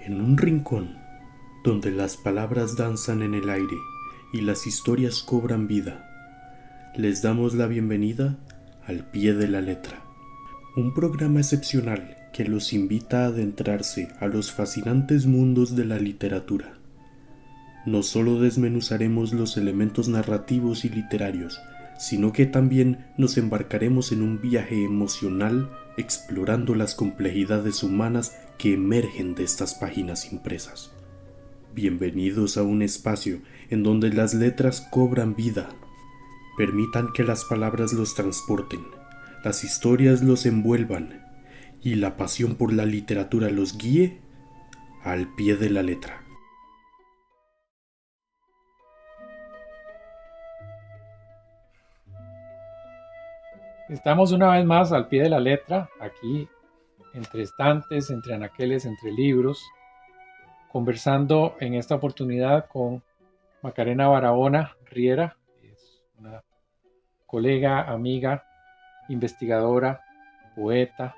En un rincón donde las palabras danzan en el aire y las historias cobran vida, les damos la bienvenida al Pie de la Letra, un programa excepcional que los invita a adentrarse a los fascinantes mundos de la literatura. No solo desmenuzaremos los elementos narrativos y literarios, sino que también nos embarcaremos en un viaje emocional explorando las complejidades humanas que emergen de estas páginas impresas. Bienvenidos a un espacio en donde las letras cobran vida. Permitan que las palabras los transporten, las historias los envuelvan y la pasión por la literatura los guíe al pie de la letra. Estamos una vez más al pie de la letra, aquí entre estantes, entre anaqueles, entre libros, conversando en esta oportunidad con Macarena Barahona Riera, que es una colega, amiga, investigadora, poeta,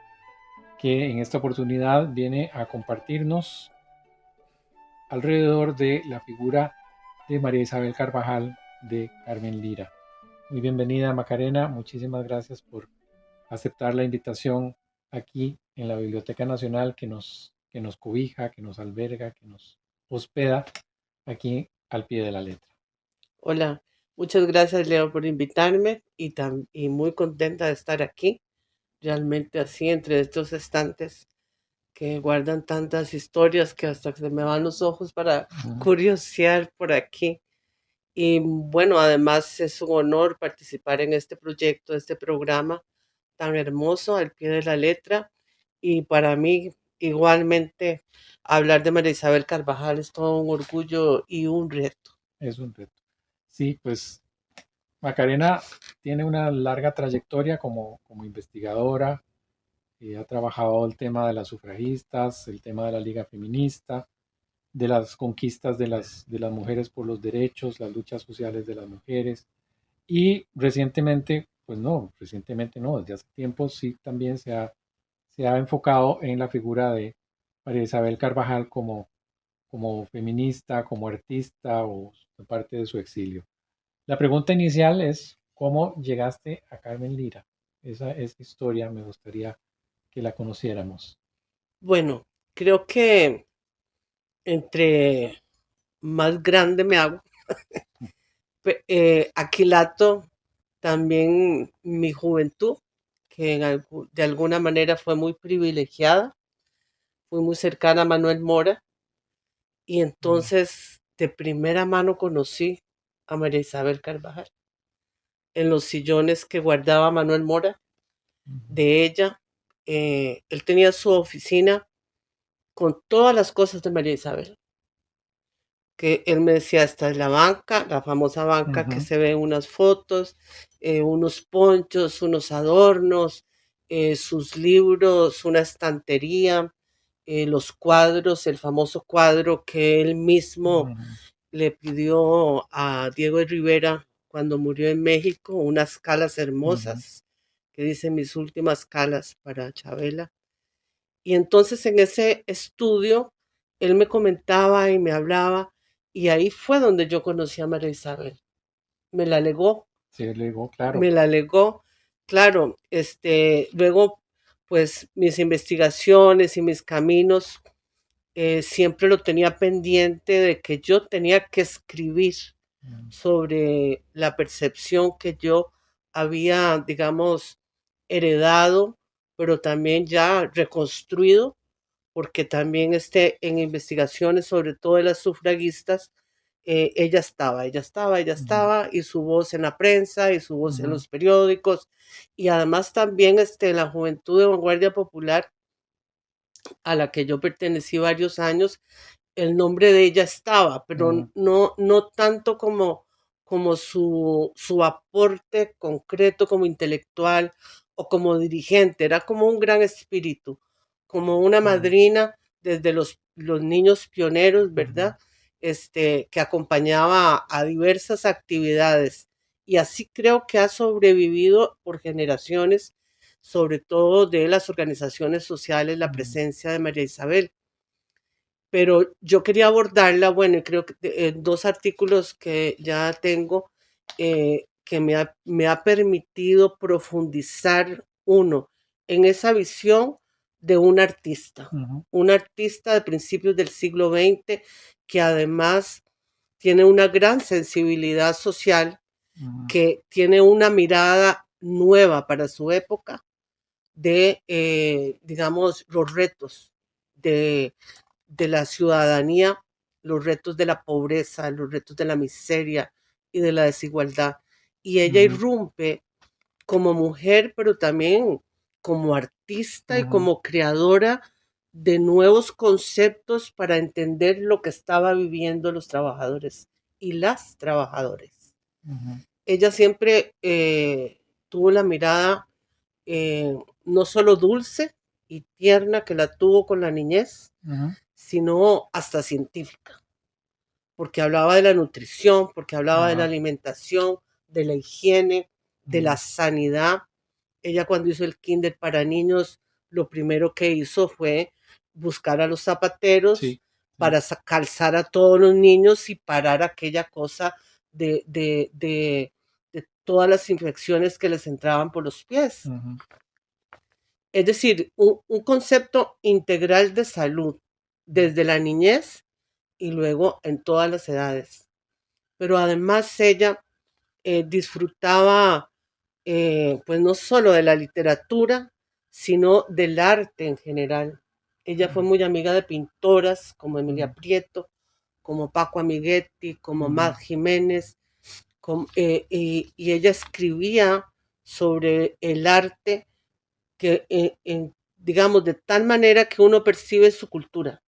que en esta oportunidad viene a compartirnos alrededor de la figura de María Isabel Carvajal de Carmen Lira. Muy bienvenida, Macarena, muchísimas gracias por aceptar la invitación aquí en la Biblioteca Nacional que nos cobija, que nos alberga, que nos hospeda aquí al pie de la letra. Hola, muchas gracias Leo por invitarme y muy contenta de estar aquí, realmente así entre estos estantes que guardan tantas historias que hasta se me van los ojos para curiosear por aquí. Y bueno, además es un honor participar en este proyecto, este programa tan hermoso al pie de la letra. Y para mí, igualmente, hablar de María Isabel Carvajal es todo un orgullo y un reto. Es un reto. Sí, pues Macarena tiene una larga trayectoria como investigadora. Ha trabajado el tema de las sufragistas, el tema de la Liga Feminista, de las conquistas de las mujeres por los derechos, las luchas sociales de las mujeres. Y recientemente no, desde hace tiempo sí también se ha enfocado en la figura de María Isabel Carvajal como feminista, como artista o parte de su exilio. La pregunta inicial es, ¿cómo llegaste a Carmen Lira? Esa historia me gustaría que la conociéramos. Bueno, creo que entre más grande me hago, aquilato también mi juventud, que de alguna manera fue muy privilegiada, fui muy cercana a Manuel Mora, y entonces de primera mano conocí a María Isabel Carvajal en los sillones que guardaba Manuel Mora de ella. Él tenía su oficina con todas las cosas de María Isabel, que él me decía, esta es la banca, la famosa banca que se ve en unas fotos, unos ponchos, unos adornos, sus libros, una estantería, los cuadros, el famoso cuadro que él mismo le pidió a Diego de Rivera cuando murió en México, unas calas hermosas, que dice mis últimas calas para Chabela. Y entonces en ese estudio, él me comentaba y me hablaba, y ahí fue donde yo conocí a María Isabel. Me la legó. Sí, legó, claro. Me la legó, claro. Luego, pues mis investigaciones y mis caminos, siempre lo tenía pendiente de que yo tenía que escribir sobre la percepción que yo había, digamos, heredado, pero también ya reconstruido, porque también en investigaciones, sobre todo de las sufragistas, ella estaba, y su voz en la prensa, y su voz en los periódicos, y además también la Juventud de Vanguardia Popular, a la que yo pertenecí varios años, el nombre de ella estaba, pero no tanto como su aporte concreto como intelectual o como dirigente, era como un gran espíritu, como una madrina desde los niños pioneros, ¿verdad? Que acompañaba a diversas actividades. Y así creo que ha sobrevivido por generaciones, sobre todo de las organizaciones sociales, la presencia de María Isabel. pero yo quería abordarla, bueno, y creo que dos artículos que ya tengo que me ha permitido profundizar, uno, en esa visión de un artista de principios del siglo XX que además tiene una gran sensibilidad social, que tiene una mirada nueva para su época de, digamos, los retos de la ciudadanía, los retos de la pobreza, los retos de la miseria y de la desigualdad. Y ella irrumpe como mujer, pero también como artista y como creadora de nuevos conceptos para entender lo que estaba viviendo los trabajadores y las trabajadoras. Ella siempre tuvo la mirada no solo dulce y tierna que la tuvo con la niñez, sino hasta científica, porque hablaba de la nutrición, porque hablaba de la alimentación, de la higiene, de la sanidad. Ella cuando hizo el kinder para niños, lo primero que hizo fue buscar a los zapateros para calzar a todos los niños y parar aquella cosa de todas las infecciones que les entraban por los pies. Es decir, un concepto integral de salud desde la niñez y luego en todas las edades. Pero además ella disfrutaba pues no solo de la literatura, sino del arte en general. Ella fue muy amiga de pintoras como Emilia Prieto, como Paco Amiguetti, como Mad Jiménez, y ella escribía sobre el arte que, digamos, de tal manera que uno percibe su cultura.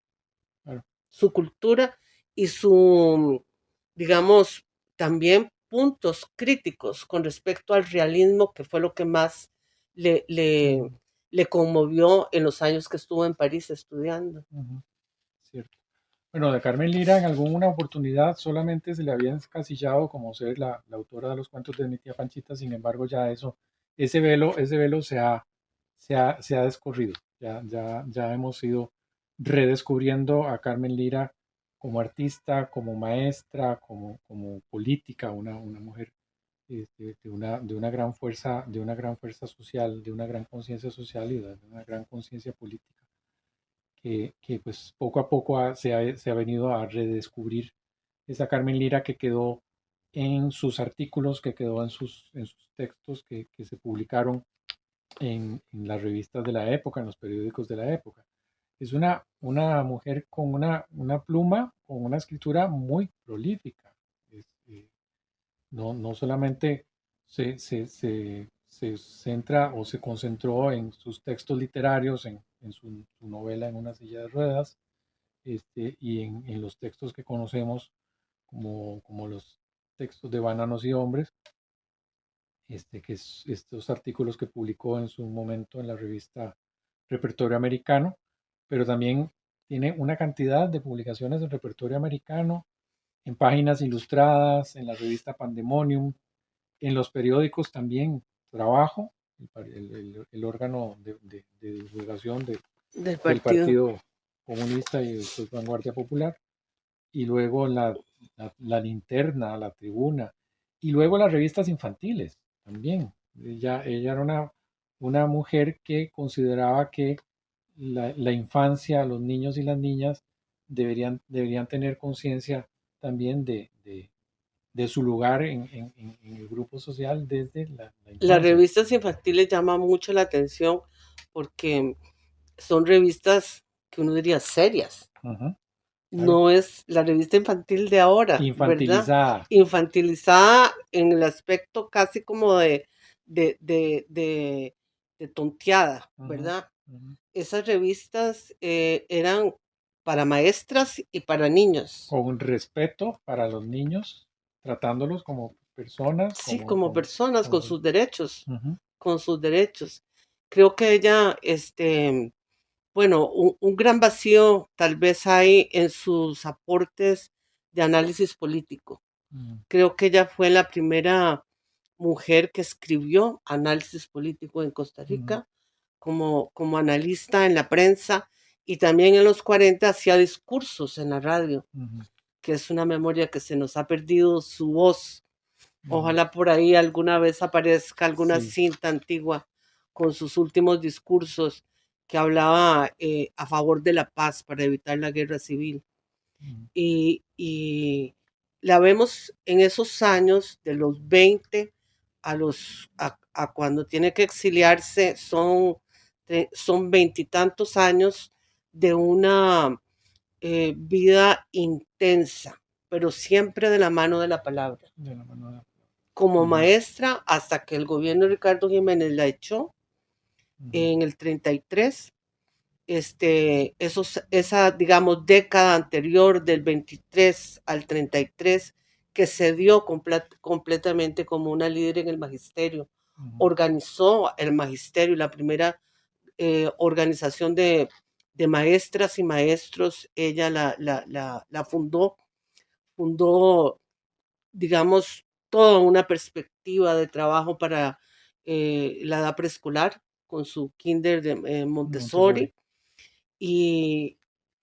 Su cultura y su, digamos, también puntos críticos con respecto al realismo, que fue lo que más le conmovió en los años que estuvo en París estudiando. Cierto. Bueno, de Carmen Lira en alguna oportunidad solamente se le había encasillado como ser la autora de los cuentos de mi tía Panchita, sin embargo ya ese velo se ha descorrido. Ya hemos ido redescubriendo a Carmen Lira como artista, como maestra, como política, una mujer de una gran fuerza, social, de una gran conciencia social y de una gran conciencia política, que pues poco a poco se ha venido a redescubrir esa Carmen Lira que quedó en sus artículos, que quedó en sus textos que se publicaron en las revistas de la época, en los periódicos de la época. Es una mujer con una pluma, con una escritura muy prolífica. No solamente se centra o se concentró en sus textos literarios, en su novela En una silla de ruedas, y en los textos que conocemos como los textos de Bananos y Hombres, que es estos artículos que publicó en su momento en la revista Repertorio Americano, pero también tiene una cantidad de publicaciones en Repertorio Americano, en páginas ilustradas, en la revista Pandemonium, en los periódicos también. Trabajo, el órgano de divulgación Del del partido. Partido Comunista y después Vanguardia Popular, y luego la Linterna, la Tribuna, y luego las revistas infantiles también. Ella era una mujer que consideraba que la infancia, los niños y las niñas deberían tener conciencia también de su lugar en el grupo social desde la infancia. Las revistas infantiles llaman mucho la atención porque son revistas que uno diría serias. No es la revista infantil de ahora, Infantilizada. ¿verdad? Infantilizada en el aspecto casi como de tonteada, ¿verdad? Esas revistas eran para maestras y para niños. Con respeto para los niños, tratándolos como personas. Sí, como personas, con sus derechos, Ujú. con sus derechos. Creo que ella, bueno, un gran vacío tal vez hay en sus aportes de análisis político. Creo que ella fue la primera mujer que escribió análisis político en Costa Rica como analista en la prensa Y también en los 40 hacía discursos en la radio, Ujú. que es una memoria que se nos ha perdido su voz. Ujú. Ojalá por ahí alguna vez aparezca alguna Sí. cinta antigua con sus últimos discursos que hablaba a favor de la paz para evitar la guerra civil. Ujú. Y la vemos en esos años de los 20 a cuando tiene que exiliarse, son veintitantos años de una vida intensa, pero siempre de la mano de la palabra. De la mano de- Como Ujú. maestra, hasta que el gobierno de Ricardo Jiménez la echó Ujú. en el 33, esa, digamos, década anterior del 23 al 33, que se dio completamente como una líder en el magisterio. Ujú. Organizó el magisterio, la primera organización de maestras y maestros, ella la fundó, digamos, toda una perspectiva de trabajo para la edad preescolar con su kinder de Montessori. Montessori. Y,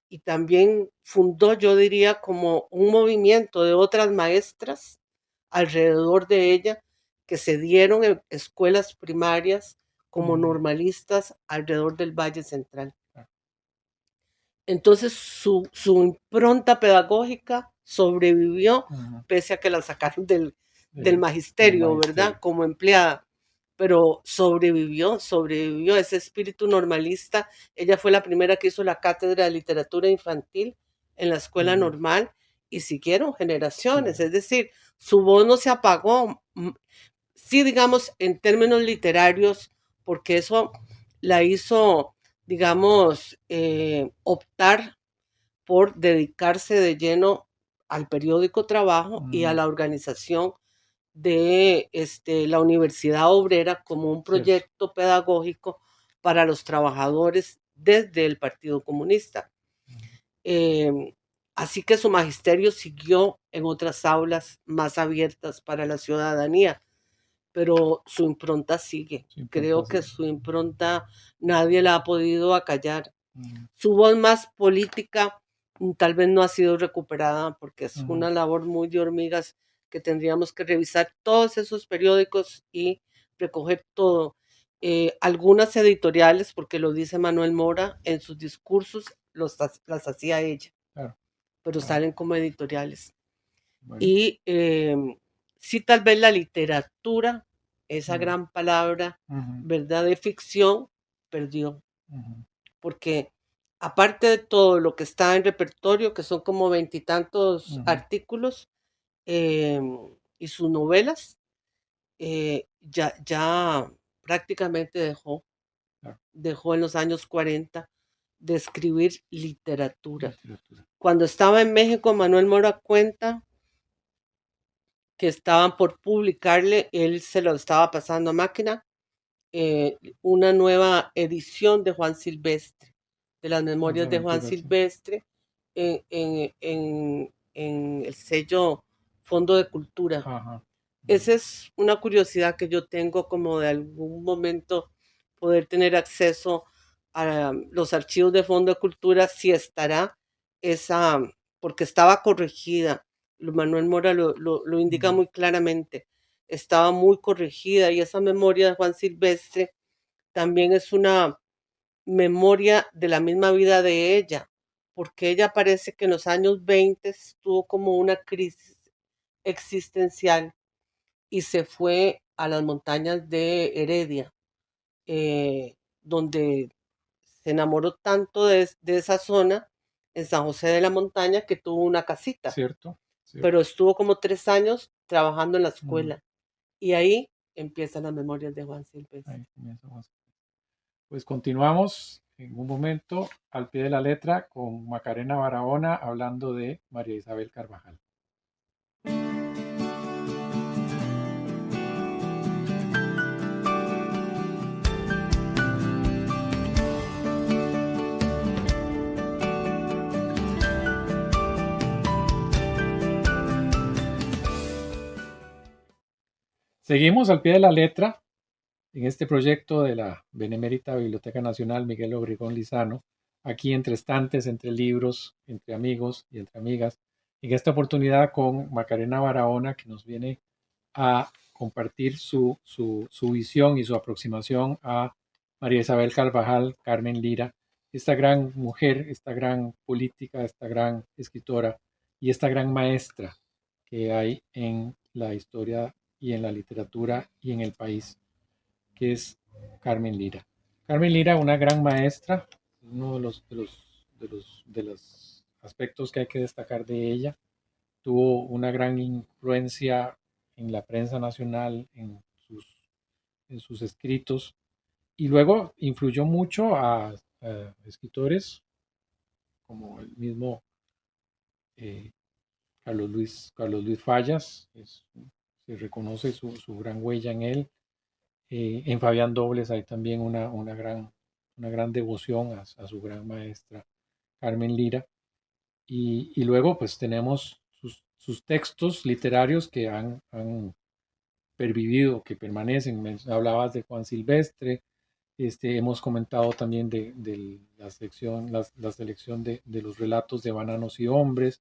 y también fundó, yo diría, como un movimiento de otras maestras alrededor de ella que se dieron en escuelas primarias como Ujú. normalistas alrededor del Valle Central. Claro. Entonces su impronta pedagógica sobrevivió Ujú. pese a que la sacaron del Del magisterio, ¿verdad? magisterio. Como empleada, pero sobrevivió ese espíritu normalista. Ella fue la primera que hizo la cátedra de literatura infantil en la escuela Ujú. normal y siguieron generaciones, Sí. es decir, su voz no se apagó. Sí, digamos, en términos literarios, porque eso la hizo, digamos, optar por dedicarse de lleno al periódico Trabajo y a Ujú. la organización de la Universidad Obrera como un Cierto. proyecto pedagógico para los trabajadores desde el Partido Comunista. Ujú. Así que su magisterio siguió en otras aulas más abiertas para la ciudadanía, pero su impronta sigue. Su impronta Creo que sigue. su impronta nadie la ha podido acallar. Ujú. Su voz más política tal vez no ha sido recuperada porque es Ujú. una labor muy de hormigas que tendríamos que revisar todos esos periódicos y recoger todo. Algunas editoriales, porque lo dice Manuel Mora, en sus discursos las hacía ella, Claro. pero Claro. salen como editoriales. Bueno. Y sí, tal vez la literatura, esa Ujú. gran palabra, Ujú. ¿verdad?, de ficción, perdió, Ujú. porque aparte de todo lo que está en repertorio, que son como veintitantos Ujú. artículos y sus novelas, ya prácticamente Claro. dejó en los años 40 de escribir literatura. Literatura. Cuando estaba en México, Manuel Mora cuenta que estaban por publicarle, él se lo estaba pasando a máquina, una nueva edición de Juan Silvestre, de las memorias de Juan Aventuras. Silvestre, en el sello Fondo de Cultura. Ajá. Esa es una curiosidad que yo tengo, como de algún momento poder tener acceso a los archivos de Fondo de Cultura, si estará esa, porque estaba corregida. Manuel Mora lo indica Ujú. muy claramente. Estaba muy corregida y esa memoria de Juan Silvestre también es una memoria de la misma vida de ella, porque ella parece que en los años 20 tuvo como una crisis existencial y se fue a las montañas de Heredia, donde se enamoró tanto de esa zona, en San José de la Montaña, que tuvo una casita, Cierto. Cierto. pero estuvo como 3 años trabajando en la Ujú. escuela y ahí empiezan las memorias de Juan Silvestre. Ahí comienza más. Pues continuamos en un momento al pie de la letra con Macarena Barahona hablando de María Isabel Carvajal. Seguimos al pie de la letra en este proyecto de la Benemérita Biblioteca Nacional Miguel Obregón Lizano, aquí entre estantes, entre libros, entre amigos y entre amigas. En esta oportunidad con Macarena Barahona, que nos viene a compartir su visión y su aproximación a María Isabel Carvajal, Carmen Lira, esta gran mujer, esta gran política, esta gran escritora y esta gran maestra que hay en la historia y en la literatura y en el país, que es Carmen Lira. Carmen Lira, una gran maestra, uno de los aspectos que hay que destacar de ella, tuvo una gran influencia en la prensa nacional, en sus escritos, y luego influyó mucho a escritores como el mismo eh, Carlos Luis Fallas, se reconoce su gran huella en él. En Fabián Dobles hay también una gran devoción a su gran maestra Carmen Lira. Y luego pues tenemos sus textos literarios que han pervivido, que permanecen. Hablabas de Juan Silvestre, hemos comentado también de la selección de los relatos de Bananos y Hombres.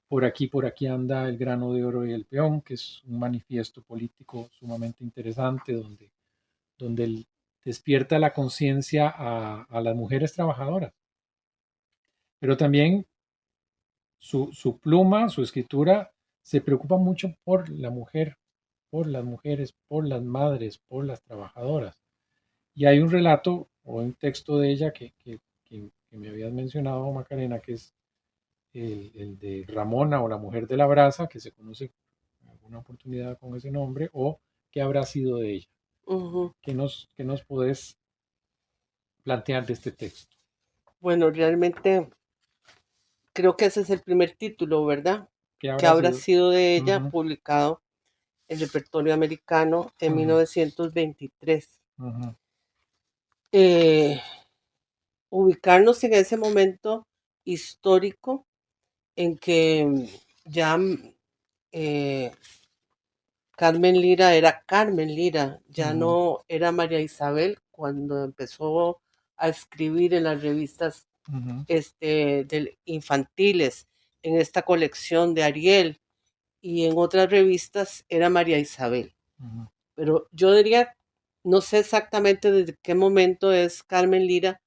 Por aquí anda El grano de oro y el peón, que es un manifiesto político sumamente interesante donde él despierta la conciencia a las mujeres trabajadoras. Pero también su pluma, su escritura, se preocupa mucho por la mujer, por las mujeres, por las madres, por las trabajadoras. Y hay un relato o un texto de ella que me habías mencionado, Macarena, que es el de Ramona o la mujer de la brasa, que se conoce en alguna oportunidad con ese nombre, o qué habrá sido de ella. Ujú. Qué nos podés plantear de este texto? Bueno, realmente creo que ese es el primer título, ¿verdad? ¿Qué Que habrá habrá sido? sido de ella, Ujú, publicado en Repertorio Americano en ujú, 1923. ujú, Eh, Ubicarnos en ese momento histórico en que ya eh, Carmen Lira era Carmen Lira, ya ujú, no era María Isabel cuando empezó a escribir en las revistas ujú, infantiles, en esta colección de Ariel y en otras revistas era María Isabel. ujú, Pero yo diría, no sé exactamente desde qué momento es Carmen Lira,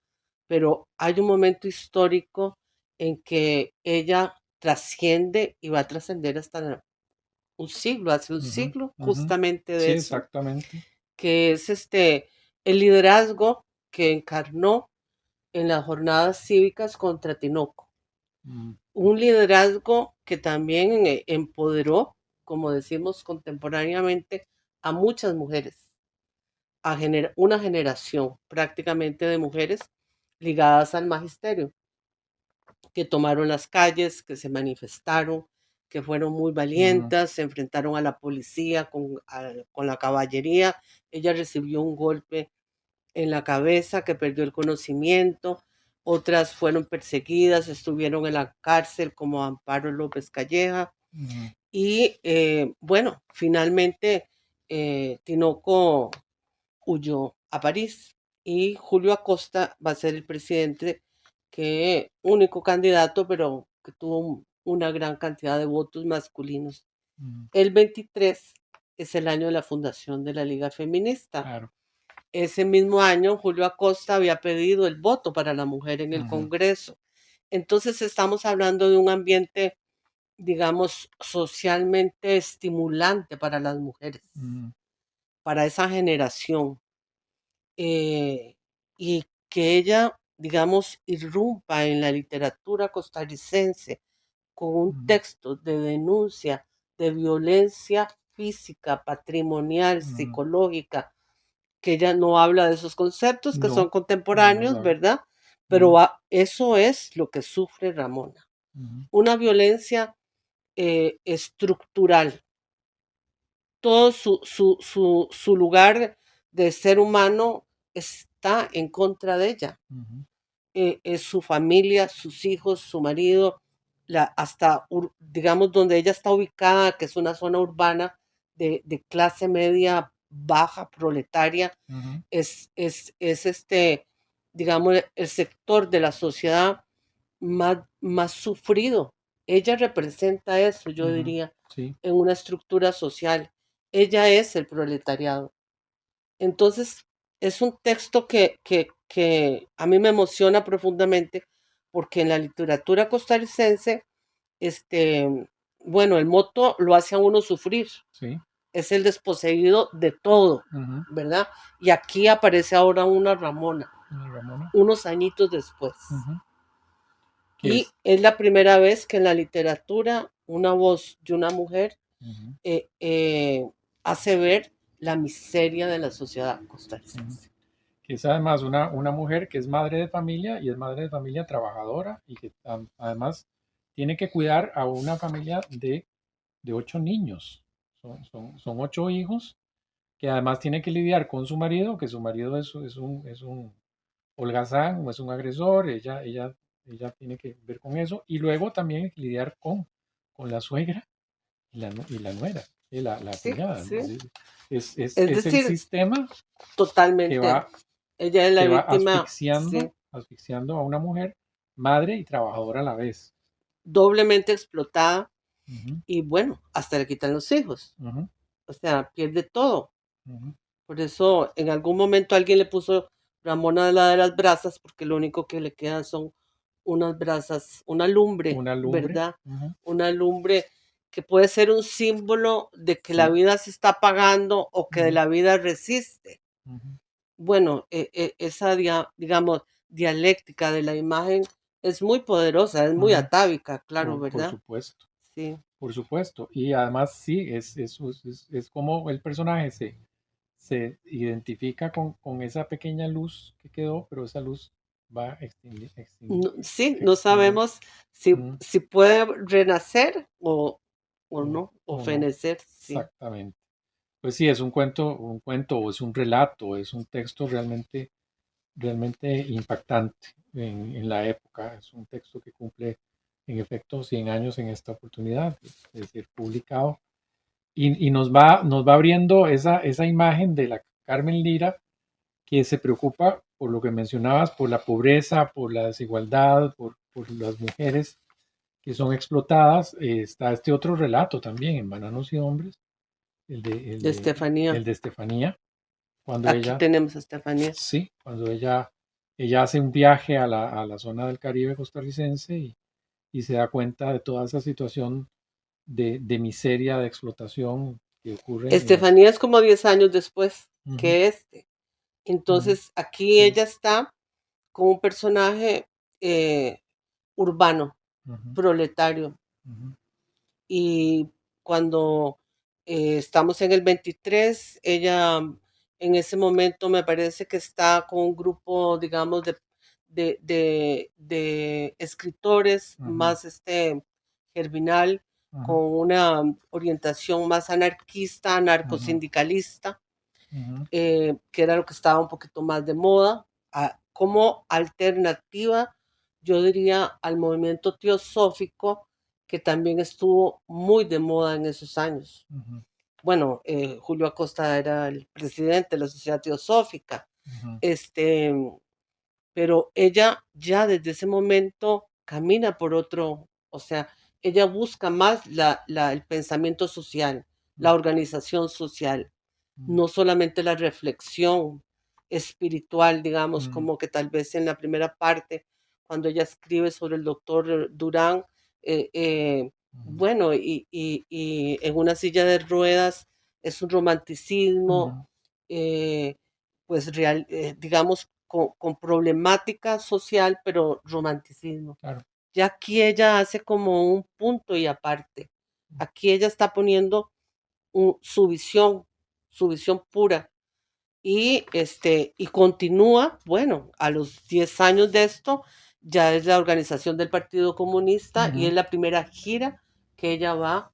pero hay un momento histórico en que ella trasciende y va a trascender hasta un siglo, hace un ujú, siglo, ujú. justamente de Sí, eso, exactamente. que es el liderazgo que encarnó en las jornadas cívicas contra Tinoco. Mm, Un liderazgo que también empoderó, como decimos contemporáneamente, a muchas mujeres, a una generación prácticamente de mujeres ligadas al magisterio, que tomaron las calles, que se manifestaron, que fueron muy ujú, valientas, se enfrentaron a la policía con la caballería. Ella recibió un golpe en la cabeza, que perdió el conocimiento. Otras fueron perseguidas, estuvieron en la cárcel como Amparo López Calleja. ujú, Y bueno, finalmente Tinoco huyó a París y Julio Acosta va a ser el presidente, que único candidato, pero que tuvo una gran cantidad de votos masculinos. ujú. El 23 es el año de la fundación de la Liga Feminista. Claro. Ese mismo año, Julio Acosta había pedido el voto para la mujer en el Ujú, Congreso. Entonces estamos hablando de un ambiente, digamos, socialmente estimulante para las mujeres, ujú, para esa generación. eh, y que ella, digamos, irrumpa en la literatura costarricense con un ujú, texto de denuncia de violencia física, patrimonial, ujú. psicológica, que ella no habla de esos conceptos que son No, no los contemporáneos, hablo. ¿verdad? Ujú, Pero eso es lo que sufre Ramona, ujú, una violencia estructural. Todo su lugar de ser humano está en contra de ella. ujú, Es su familia, sus hijos, su marido, hasta, digamos, donde ella está ubicada, que es una zona urbana de clase media baja, proletaria, ujú, es digamos, el sector de la sociedad más sufrido. Ella representa eso, yo diría, Sí, en una estructura social. Ella es el proletariado. Entonces, es un texto que a mí me emociona profundamente porque en la literatura costarricense, bueno, el moto lo hace a uno sufrir, sí. es el desposeído de todo, Ujú. ¿verdad? Y aquí aparece ahora una Ramona, Una Ramona. unos añitos después. Ujú. Que Y es. es la primera vez que en la literatura una voz de una mujer Ujú, hace ver la miseria de la sociedad ujú. costarricense. Que es además una mujer que es madre de familia y es madre de familia trabajadora y que además tiene que cuidar a una familia de 8 niños. Son 8 hijos que además tiene que lidiar con su marido, que su marido es un holgazán o es un agresor, ella tiene que ver con eso y luego también lidiar con la suegra y la nuera, la Sí, cuñada. sí. Es Es el decir, sistema que totalmente. va, Ella es la que va víctima, sí, asfixiando a una mujer, madre y trabajadora a la vez. doblemente explotada Ujú, y bueno, hasta le quitan los hijos. ujú, O sea, pierde todo. ujú. Por eso en algún momento alguien le puso Ramona la de las brasas, porque lo único que le quedan son unas brasas, una lumbre, Una lumbre. ¿verdad? Ujú, Una lumbre que puede ser un símbolo de que la sí. vida se está apagando o que Ujú, la vida resiste. ujú. Bueno, esa, digamos, dialéctica de la imagen es muy poderosa, es muy Ujú. atávica, claro, Por ¿verdad? supuesto, Sí. por supuesto. Y además sí, es como el personaje se identifica con esa pequeña luz que quedó, pero esa luz va Sí, no extinguir. sabemos si, Mm, si puede renacer o o, no, o o no, fenecer, sí. exactamente. Pues sí, es un cuento o es un relato, es un texto realmente impactante en la época. Es un texto que cumple en efecto 100 años en esta oportunidad de ser publicado y nos va abriendo esa imagen de la Carmen Lira que se preocupa por lo que mencionabas, por la pobreza, por la desigualdad, por las mujeres que son explotadas. Está este otro relato también en Bananos y Hombres, el de, el De de, el Estefanía. de Estefanía, cuando Aquí ella, tenemos a Estefanía. sí, cuando ella hace un viaje a la zona del Caribe costarricense y se da cuenta de toda esa situación de miseria, de explotación que ocurre en ese. Estefanía es como 10 años después Ujú, que este. ujú, Entonces, aquí sí, ella está como un personaje eh, urbano, ujú, proletario. ujú, Y cuando estamos en el 23, ella en ese momento me parece que está con un grupo, digamos, de escritores ujú, más germinal, con ujú, una orientación más anarquista, ujú, anarcosindicalista, ujú, que era lo que estaba un poquito más de moda, como alternativa, yo diría, al movimiento teosófico, que también estuvo muy de moda en esos años. ujú, Bueno, Julio Acosta era el presidente de la Sociedad Teosófica, ujú, este, pero ella ya desde ese momento camina por otro, o sea, ella busca más el pensamiento social, la organización social, ujú, no solamente la reflexión espiritual, digamos, ujú, como que tal vez en la primera parte, cuando ella escribe sobre el doctor Durán, eh, eh, ujú, bueno, y en una silla de ruedas es un romanticismo, ujú. eh, pues real, digamos, con problemática social, pero romanticismo. Claro. Ya aquí ella hace como un punto y aparte. Aquí ella está poniendo su visión pura. Y continúa, bueno, a los 10 años de esto, ya es la organización del Partido Comunista y es Ujú. la primera gira que ella va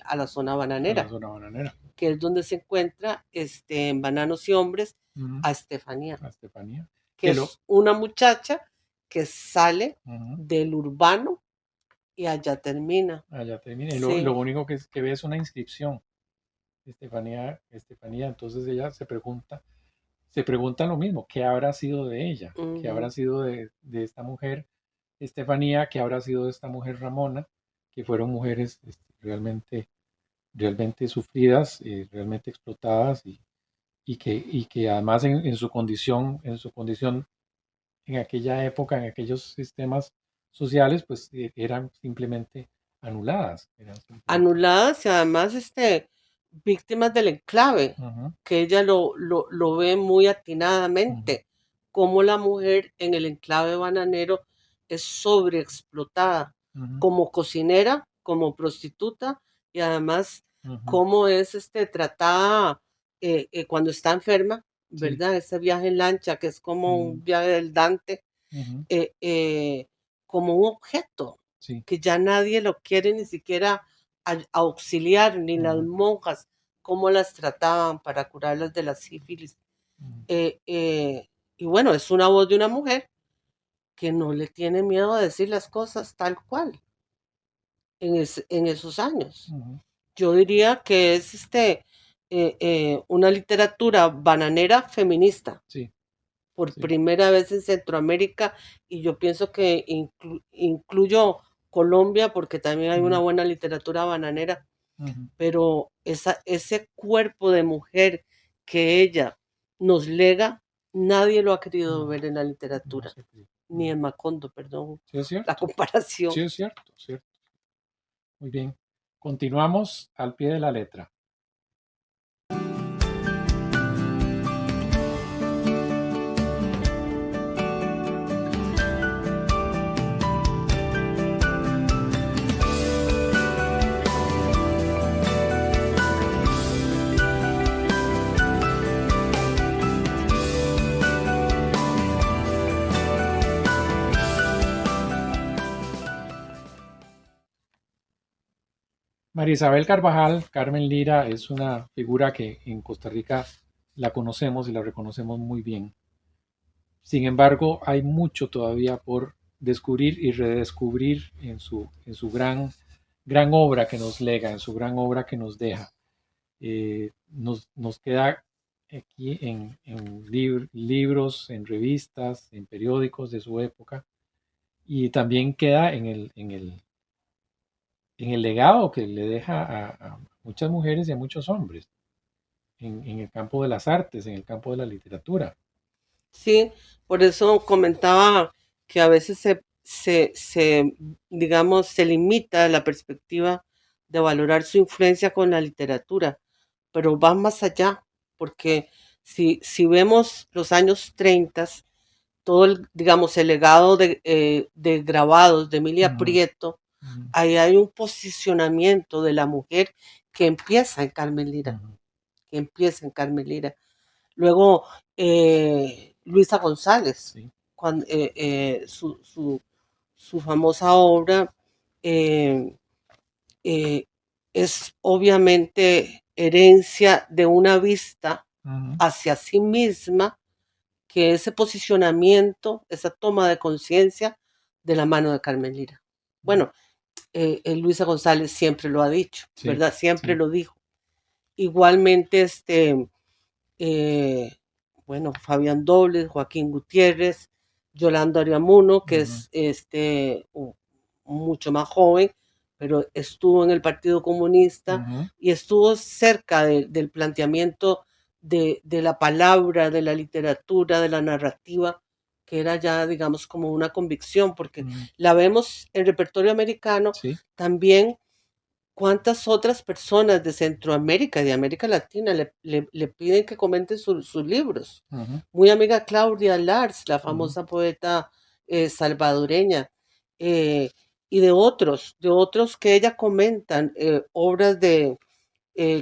a la zona A la bananera, zona bananera. que es donde se encuentra en Bananos y Hombres Ujú. a Estefanía, A Estefanía. que Que lo. es una muchacha que sale Ujú. del urbano y allá termina. Allá termina. Y lo Sí, único que ve es una inscripción. Estefanía, Estefanía. Entonces ella se pregunta se preguntan lo mismo, ¿qué habrá sido de ella? ¿Qué habrá Ujú. sido de esta mujer Estefanía? ¿Qué habrá sido de esta mujer Ramona? Que fueron mujeres realmente sufridas, realmente explotadas y que además en su condición en aquella época, en aquellos sistemas sociales, pues eran simplemente anuladas. Eran simplemente. Anuladas y además, víctimas del enclave, Ujú, que ella lo ve muy ujú, atinadamente, cómo la mujer en el enclave bananero es sobreexplotada ujú, como cocinera, como prostituta y además ujú. cómo es, tratada, cuando está enferma, Sí. ¿verdad? Ese viaje en lancha que es como Mm, un viaje del Dante, ujú, eh, eh, como un objeto, sí. que ya nadie lo quiere ni siquiera auxiliar, ni las Ujú, monjas, cómo las trataban para curarlas de la sífilis. ujú, Eh, eh, y bueno, es una voz de una mujer que no le tiene miedo a decir las cosas tal cual en esos años. ujú. Yo diría que es una literatura bananera feminista Sí, por sí. primera vez en Centroamérica y yo pienso que incluyo Colombia porque también hay una Ujú, buena literatura bananera, ujú. pero ese cuerpo de mujer que ella nos lega, nadie lo ha querido No, ver en la no literatura, sé qué. ni en Macondo, perdón Sí, es la cierto. Sí, comparación. es cierto, cierto. Muy bien. Continuamos al pie de la letra. María Isabel Carvajal, Carmen Lira, es una figura que en Costa Rica la conocemos y la reconocemos muy bien. Sin embargo, hay mucho todavía por descubrir y redescubrir en su gran obra que nos lega, en su gran obra que nos deja. Nos queda aquí en libros, en revistas, en periódicos de su época, y también queda en el legado que le deja a muchas mujeres y a muchos hombres en el campo de las artes, en el campo de la literatura. Sí, por eso comentaba que a veces digamos, se limita la perspectiva de valorar su influencia con la literatura, pero va más allá, porque si vemos los años 30, todo digamos, el legado de grabados de Emilia Ujú, Prieto, ujú, ahí hay un posicionamiento de la mujer que empieza en Carmen Lira, ujú, que empieza en Carmen Lira. Luego, Luisa González, sí, su famosa obra eh, eh, es obviamente herencia de una vista ujú, hacia sí misma, que ese posicionamiento, esa toma de conciencia de la mano de Carmen Lira. ujú, Bueno, Luisa González siempre lo ha dicho, sí, ¿verdad? Siempre sí, lo dijo. Igualmente, eh, bueno, Fabián Dobles, Joaquín Gutiérrez, Yolanda Ariamuno, que ujú, es mucho más joven, pero estuvo en el Partido Comunista ujú, y estuvo cerca del planteamiento de la palabra, de la literatura, de la narrativa, que era ya, digamos, como una convicción, porque ujú, la vemos en repertorio americano sí, también. ¿Cuántas otras personas de Centroamérica y de América Latina le piden que comenten sus libros? ujú, Muy amiga Claudia Lars, la ujú, famosa poeta salvadoreña, eh, y de otros que ella comentan, obras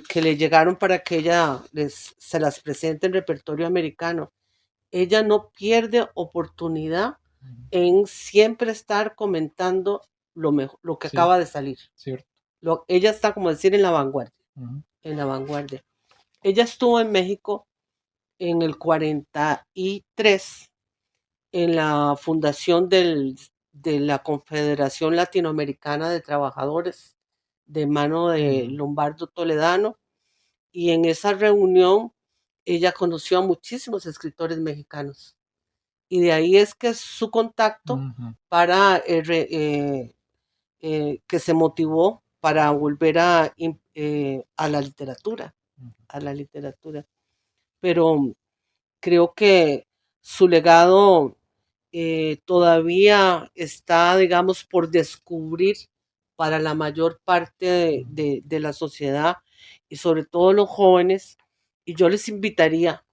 que le llegaron para que ella se las presente en repertorio americano. Ella no pierde oportunidad ujú, en siempre estar comentando lo que sí, acaba de salir. cierto. Ella está, como decir, en la vanguardia, Ujú, en la vanguardia. Ella estuvo en México en el 43 en la fundación de la Confederación Latinoamericana de Trabajadores de mano de ujú, Lombardo Toledano y en esa reunión ella conoció a muchísimos escritores mexicanos. Y de ahí es que su contacto para que se motivó para volver a la literatura, Pero creo que su legado todavía está, digamos, por descubrir para la mayor parte de la sociedad y sobre todo los jóvenes. Y yo les invitaría,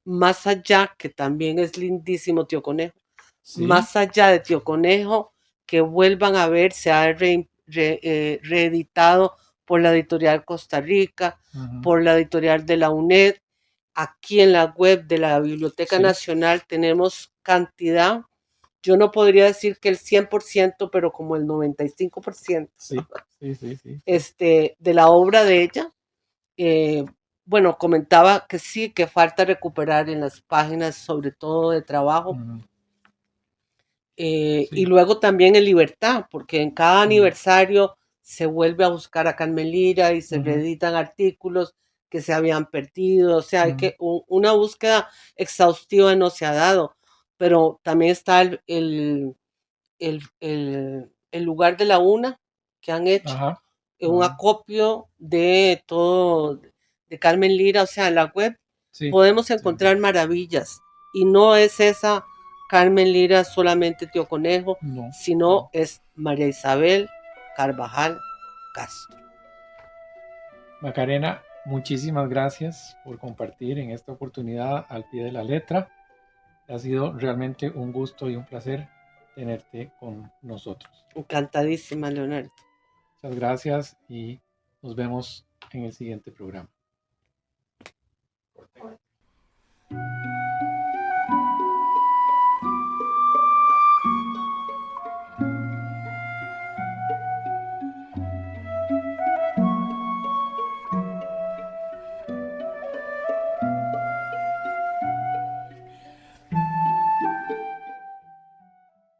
más allá, que también es lindísimo Tío Conejo, Sí. más allá de Tío Conejo, que vuelvan a ver, se ha reeditado por la editorial Costa Rica, por la editorial de la UNED. Aquí en la web de la Biblioteca Nacional tenemos cantidad, yo no podría decir que el 100%, pero como el 95% de la obra de ella. Bueno, comentaba que sí, que falta recuperar en las páginas, sobre todo de trabajo. Y luego también en Libertad, porque en cada aniversario se vuelve a buscar a Carmen Lira y se reeditan artículos que se habían perdido. O sea, hay que una búsqueda exhaustiva no se ha dado, pero también está el lugar de la UNA que han hecho, un acopio de todo de Carmen Lira. O sea, en la web podemos encontrar maravillas, y no es esa Carmen Lira solamente Tío Conejo, sino es María Isabel Carvajal Castro. Macarena, muchísimas gracias por compartir en esta oportunidad Al Pie de la Letra. Ha sido realmente un gusto y un placer tenerte con nosotros. Encantadísima, Leonardo. Muchas gracias y nos vemos en el siguiente programa.